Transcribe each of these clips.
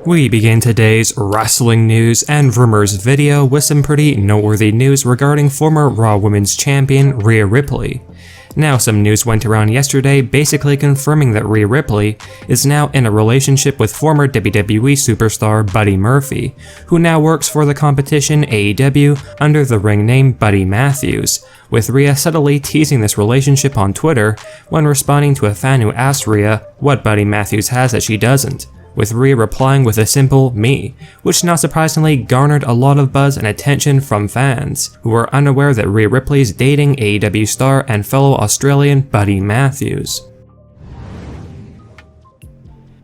We begin today's wrestling news and rumors video with some pretty noteworthy news regarding former Raw Women's Champion Rhea Ripley. Now, some news went around yesterday basically confirming that Rhea Ripley is now in a relationship with former WWE superstar Buddy Murphy, who now works for the competition AEW under the ring name Buddy Matthews, with Rhea subtly teasing this relationship on Twitter when responding to a fan who asked Rhea what Buddy Matthews has that she doesn't, with Rhea replying with a simple "me," which not surprisingly garnered a lot of buzz and attention from fans, who were unaware that Rhea Ripley's dating AEW star and fellow Australian Buddy Matthews.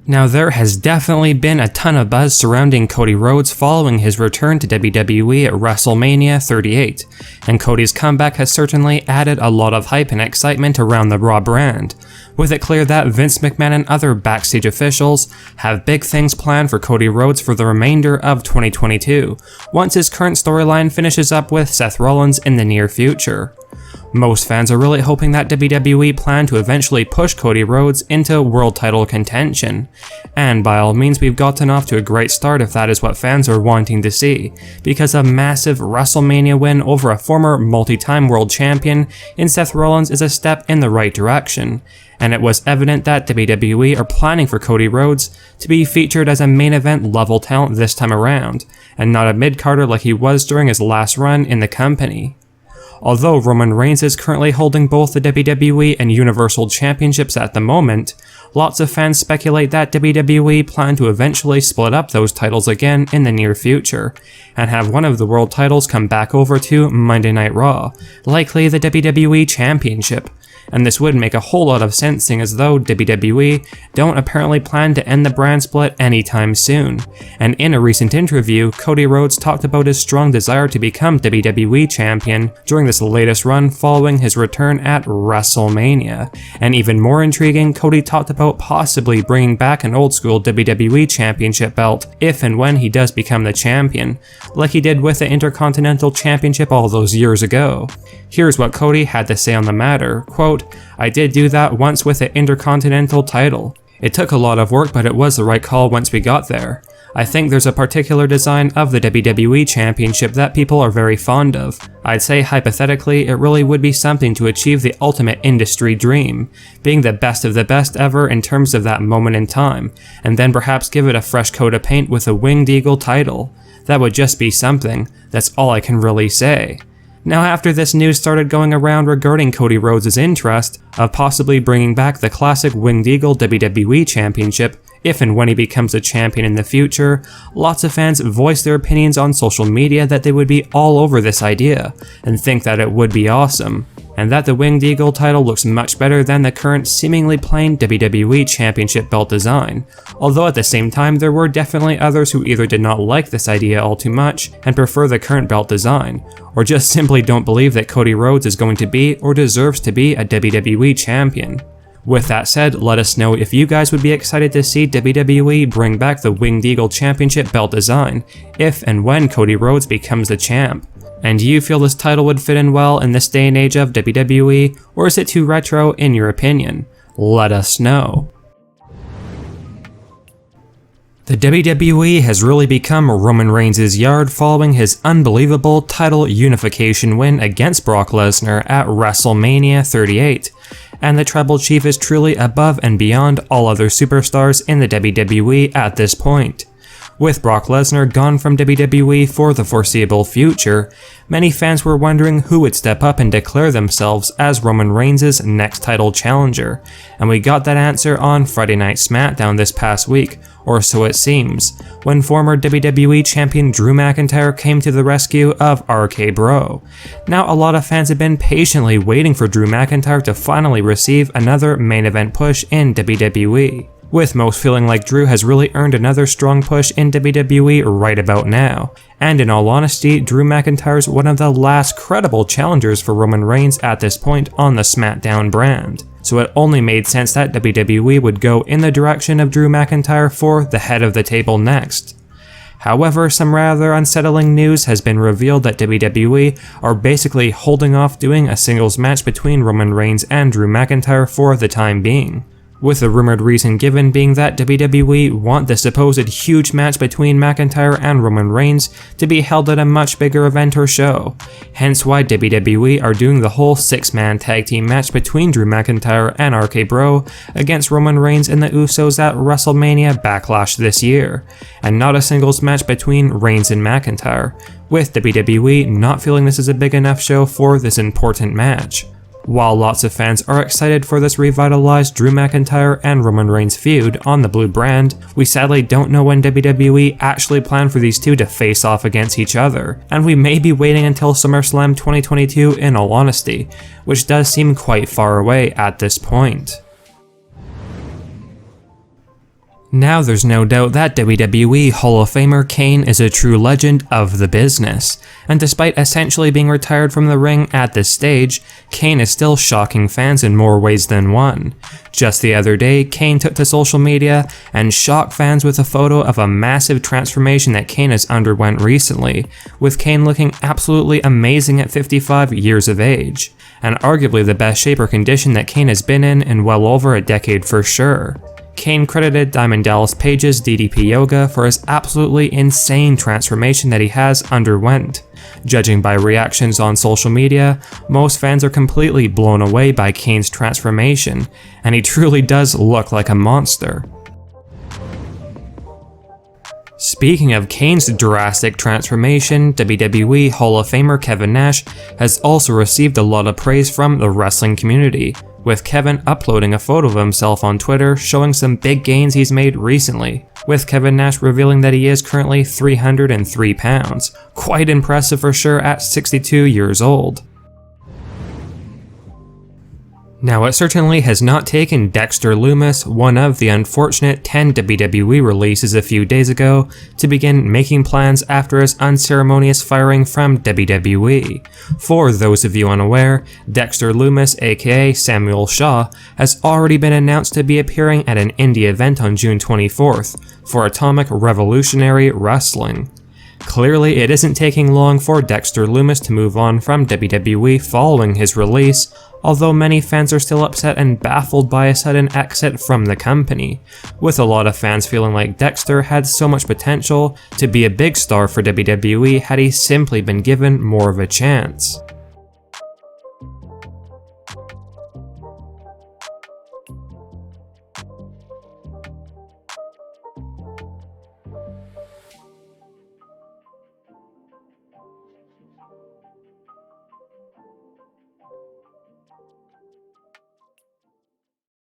Now, there has definitely been a ton of buzz surrounding Cody Rhodes following his return to WWE at WrestleMania 38, and Cody's comeback has certainly added a lot of hype and excitement around the Raw brand, with it clear that Vince McMahon and other backstage officials have big things planned for Cody Rhodes for the remainder of 2022, once his current storyline finishes up with Seth Rollins in the near future. Most fans are really hoping that WWE plan to eventually push Cody Rhodes into world title contention, and by all means we've gotten off to a great start if that is what fans are wanting to see, because a massive WrestleMania win over a former multi-time world champion in Seth Rollins is a step in the right direction, and it was evident that WWE are planning for Cody Rhodes to be featured as a main event level talent this time around, and not a mid-carder like he was during his last run in the company. Although Roman Reigns is currently holding both the WWE and Universal Championships at the moment, lots of fans speculate that WWE plan to eventually split up those titles again in the near future, and have one of the world titles come back over to Monday Night Raw, likely the WWE Championship. And this would make a whole lot of sense, seeing as though WWE don't apparently plan to end the brand split anytime soon. And in a recent interview, Cody Rhodes talked about his strong desire to become WWE Champion during this latest run following his return at WrestleMania. And even more intriguing, Cody talked about possibly bringing back an old school WWE Championship belt if and when he does become the champion, like he did with the Intercontinental Championship all those years ago. Here's what Cody had to say on the matter, quote, "I did do that once with the Intercontinental title. It took a lot of work, but it was the right call once we got there. I think there's a particular design of the WWE Championship that people are very fond of. I'd say hypothetically it really would be something to achieve the ultimate industry dream, being the best of the best ever in terms of that moment in time, and then perhaps give it a fresh coat of paint with a Winged Eagle title. That would just be something. That's all I can really say." Now, after this news started going around regarding Cody Rhodes' interest of possibly bringing back the classic Winged Eagle WWE Championship if and when he becomes a champion in the future, lots of fans voiced their opinions on social media that they would be all over this idea and think that it would be awesome, and that the Winged Eagle title looks much better than the current seemingly plain WWE Championship belt design, although at the same time there were definitely others who either did not like this idea all too much and prefer the current belt design, or just simply don't believe that Cody Rhodes is going to be or deserves to be a WWE champion. With that said, let us know if you guys would be excited to see WWE bring back the Winged Eagle Championship belt design if and when Cody Rhodes becomes the champ. And do you feel this title would fit in well in this day and age of WWE, or is it too retro in your opinion? Let us know. The WWE has really become Roman Reigns' yard following his unbelievable title unification win against Brock Lesnar at WrestleMania 38, and the Tribal Chief is truly above and beyond all other superstars in the WWE at this point. With Brock Lesnar gone from WWE for the foreseeable future, many fans were wondering who would step up and declare themselves as Roman Reigns' next title challenger, and we got that answer on Friday Night SmackDown this past week, or so it seems, when former WWE Champion Drew McIntyre came to the rescue of RK-Bro. Now, a lot of fans have been patiently waiting for Drew McIntyre to finally receive another main event push in WWE, with most feeling like Drew has really earned another strong push in WWE right about now. And in all honesty, Drew McIntyre is one of the last credible challengers for Roman Reigns at this point on the SmackDown brand. So it only made sense that WWE would go in the direction of Drew McIntyre for the head of the table next. However, some rather unsettling news has been revealed that WWE are basically holding off doing a singles match between Roman Reigns and Drew McIntyre for the time being. with the rumored reason given being that WWE want the supposed huge match between McIntyre and Roman Reigns to be held at a much bigger event or show, hence why WWE are doing the whole 6-man tag team match between Drew McIntyre and RK-Bro against Roman Reigns and the Usos at WrestleMania Backlash this year, and not a singles match between Reigns and McIntyre, with WWE not feeling this is a big enough show for this important match. While lots of fans are excited for this revitalized Drew McIntyre and Roman Reigns feud on the blue brand, we sadly don't know when WWE actually plan for these two to face off against each other, and we may be waiting until SummerSlam 2022 in all honesty, which does seem quite far away at this point. Now there's no doubt that WWE Hall of Famer Kane is a true legend of the business, and despite essentially being retired from the ring at this stage, Kane is still shocking fans in more ways than one. Just the other day, Kane took to social media and shocked fans with a photo of a massive transformation that Kane has underwent recently, with Kane looking absolutely amazing at 55 years of age, and arguably the best shape or condition that Kane has been in well over a decade for sure. Kane credited Diamond Dallas Page's DDP Yoga for his absolutely insane transformation that he has underwent. Judging by reactions on social media, most fans are completely blown away by Kane's transformation, and he truly does look like a monster. Speaking of Kane's drastic transformation, WWE Hall of Famer Kevin Nash has also received a lot of praise from the wrestling community, with Kevin uploading a photo of himself on Twitter showing some big gains he's made recently, with Kevin Nash revealing that he is currently 303 pounds. Quite impressive for sure at 62 years old. Now, it certainly has not taken Dexter Lumis, one of the unfortunate 10 WWE releases a few days ago, to begin making plans after his unceremonious firing from WWE. For those of you unaware, Dexter Lumis, aka Samuel Shaw, has already been announced to be appearing at an indie event on June 24th for Atomic Revolutionary Wrestling. Clearly, it isn't taking long for Dexter Lumis to move on from WWE following his release, although many fans are still upset and baffled by a sudden exit from the company, with a lot of fans feeling like Dexter had so much potential to be a big star for WWE had he simply been given more of a chance.